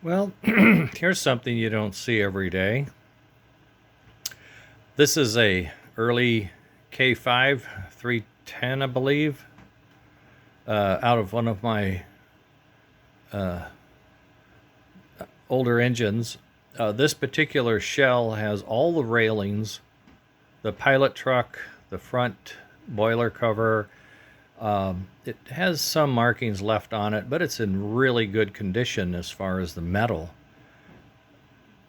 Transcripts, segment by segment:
Well, here's something you don't see every day. This is a early K5 310, I believe, out of one of my older engines. This particular shell has all the railings, the pilot truck, the front boiler cover. It has some markings left on it, but it's in really good condition as far as the metal.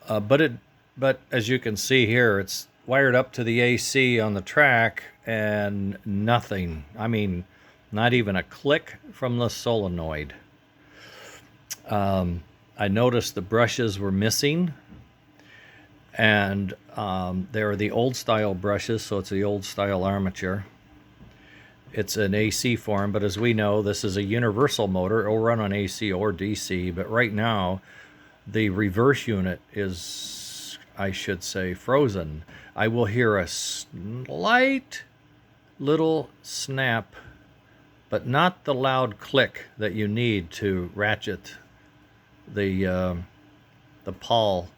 But as you can see here, it's wired up to the AC on the track and nothing. I mean, not even a click from the solenoid. I noticed the brushes were missing, and they're the old style brushes, so it's the old style armature. It's an AC form, but as we know, this is a universal motor. It'll run on AC or DC, but right now the reverse unit is, I should say, frozen. I will hear a slight little snap, but not the loud click that you need to ratchet the pawl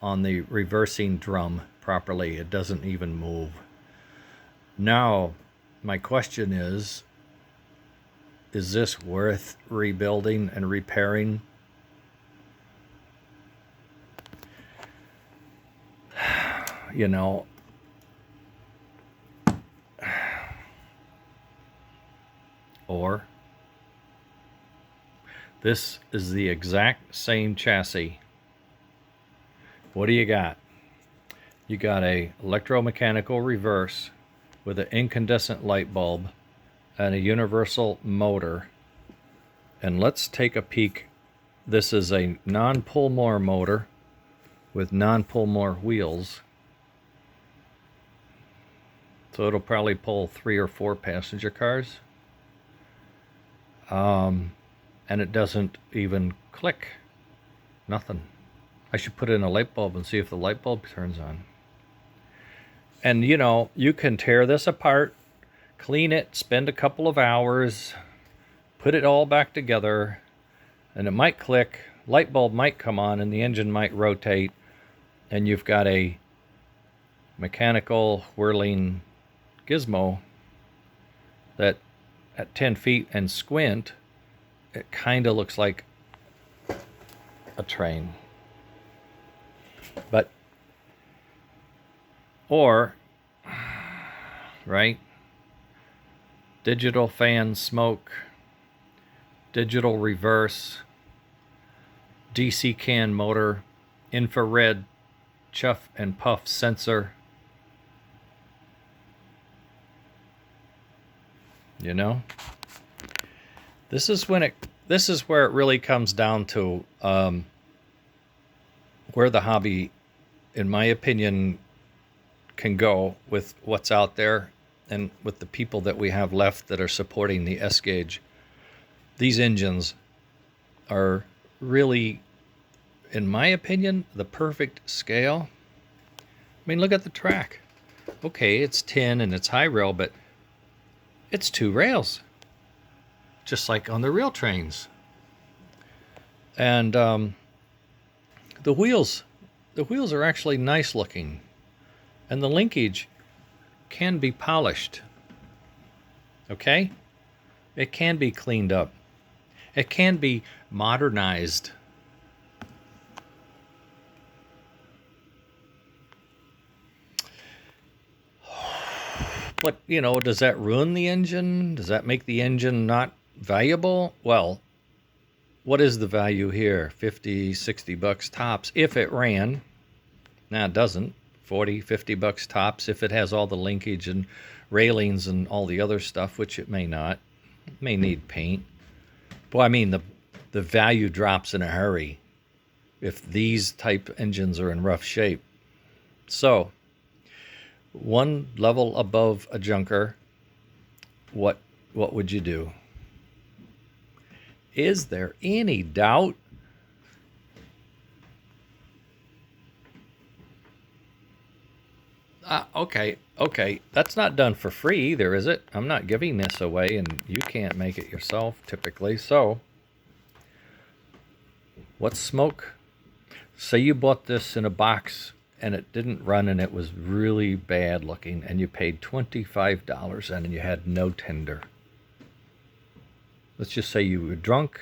on the reversing drum properly. It doesn't even move. Now, my question is this worth rebuilding and repairing? You know, or this is the exact same chassis. What do you got? You got a electromechanical reverse with an incandescent light bulb and a universal motor. And let's take a peek. This is a non-pull-more motor with non-pull-more wheels. So it'll probably pull 3 or 4 passenger cars. And it doesn't even click. Nothing. I should put in a light bulb and see if the light bulb turns on. And you know, you can tear this apart, clean it, spend a couple of hours, put it all back together, and it might click, light bulb might come on, and the engine might rotate, and you've got a mechanical whirling gizmo that at 10 feet and squint, it kind of looks like a train. But, or, right, digital fan smoke, digital reverse, DC can motor, infrared chuff and puff sensor. You know, this is where it really comes down to where the hobby, in my opinion, can go with what's out there and with the people that we have left that are supporting the S-Gauge. These engines are really, in my opinion, the perfect scale. I mean, look at the track. Okay, it's tin and it's high rail, but it's 2 rails, just like on the real trains. And the wheels are actually nice looking, and the linkage can be polished. Okay? It can be cleaned up. It can be modernized. But, you know, does that ruin the engine? Does that make the engine not valuable? Well, what is the value here? 50, 60 bucks tops if it ran. Now it doesn't. 40, 50 bucks tops if it has all the linkage and railings and all the other stuff, which it may not. It may need paint. Well, I mean, the value drops in a hurry if these type engines are in rough shape. So, one level above a junker, what would you do? Is there any doubt? Okay, that's not done for free either, is it? I'm not giving this away, and you can't make it yourself typically. So What's smoke? Say you bought this in a box and it didn't run and it was really bad looking and you paid $25 and you had no tender. Let's just say you were drunk,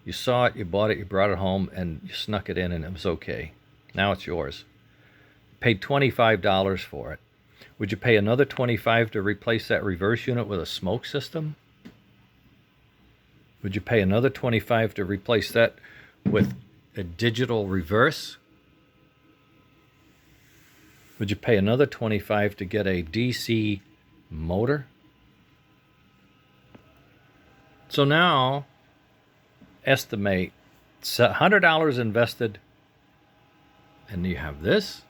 you saw it, you bought it, you brought it home, and you snuck it in and it was okay. Now it's yours. Paid $25 for it. Would you pay another $25 to replace that reverse unit with a smoke system? Would you pay another $25 to replace that with a digital reverse? Would you pay another $25 to get a DC motor? So now, estimate $100 invested, and you have this.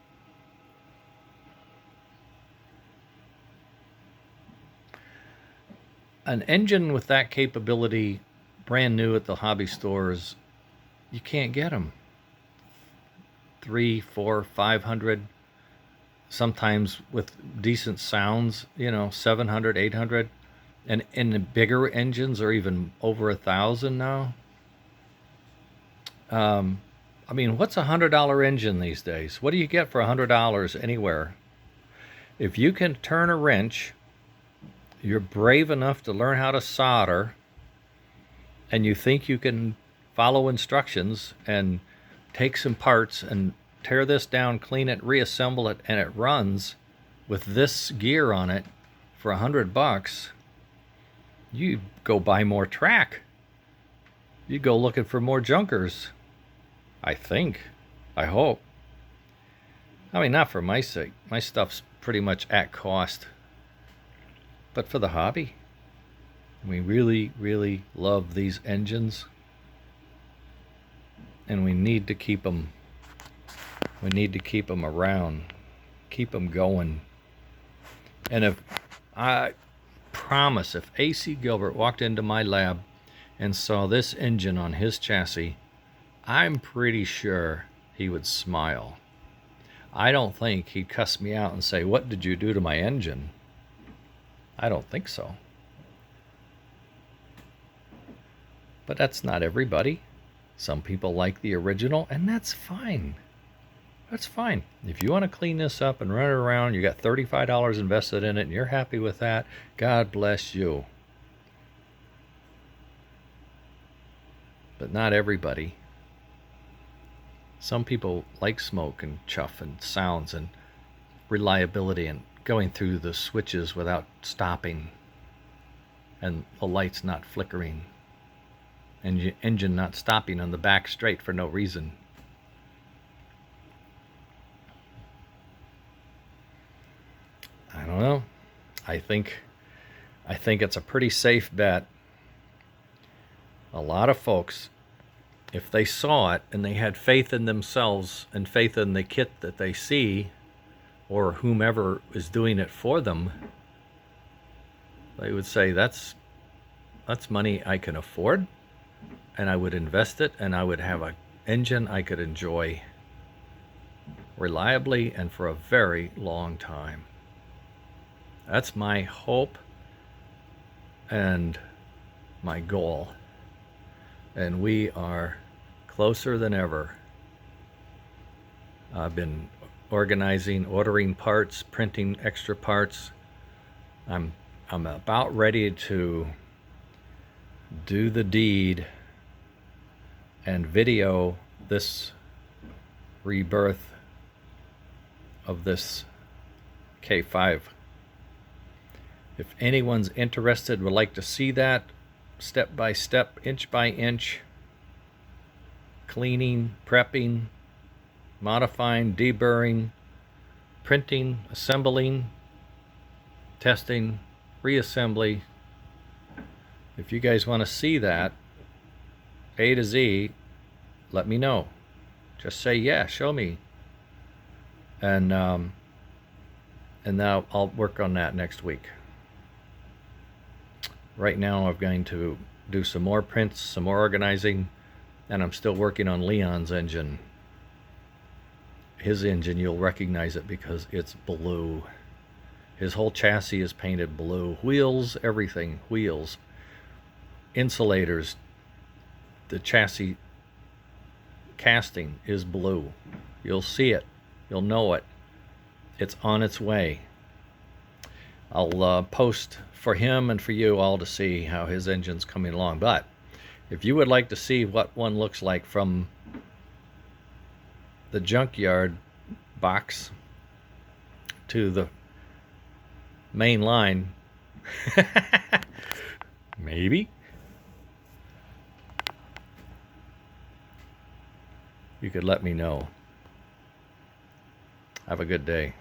An engine with that capability, brand new at the hobby stores, you can't get them. 300, 400, 500, sometimes with decent sounds, 700, 800. And the bigger engines are even over 1,000 now. I mean, what's a $100 engine these days? What do you get for $100 anywhere? If you can turn a wrench, you're brave enough to learn how to solder, and you think you can follow instructions and take some parts and tear this down, clean it, reassemble it, and it runs with this gear on it for $100, you go buy more track. You go looking for more junkers. I think. I hope. I mean, not for my sake. My stuff's pretty much at cost. But for the hobby, we really, really love these engines. And we need to keep them. We need to keep them around. Keep them going. And if I promise, if AC Gilbert walked into my lab and saw this engine on his chassis, I'm pretty sure he would smile. I don't think he'd cuss me out and say, "What did you do to my engine?" I don't think so. But that's not everybody. Some people like the original, and that's fine. That's fine. If you want to clean this up and run it around, you got $35 invested in it, and you're happy with that, God bless you. But not everybody. Some people like smoke and chuff and sounds and reliability and going through the switches without stopping and the lights not flickering and your engine not stopping on the back straight for no reason. I don't know. I think it's a pretty safe bet. A lot of folks, if they saw it and they had faith in themselves and faith in the kit that they see or whomever is doing it for them, they would say, that's money I can afford, and I would invest it, and I would have an engine I could enjoy reliably and for a very long time. That's my hope and my goal. And we are closer than ever. I've been organizing, ordering parts, printing extra parts. I'm about ready to do the deed and video this rebirth of this K5. If anyone's interested, would like to see that step by step, inch by inch, cleaning, prepping, modifying, deburring, printing, assembling, testing, reassembly. If you guys want to see that A to Z, let me know. Just say, yeah, show me. And now I'll work on that next week. Right now I'm going to do some more prints, some more organizing, and I'm still working on Leon's engine. His engine, you'll recognize it because it's blue. His whole chassis is painted blue. Wheels, everything, wheels. Insulators. The chassis casting is blue. You'll see it. You'll know it. It's on its way. I'll post for him and for you all to see how his engine's coming along. But if you would like to see what one looks like from the junkyard box to the main line, maybe, you could let me know. Have a good day.